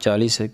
40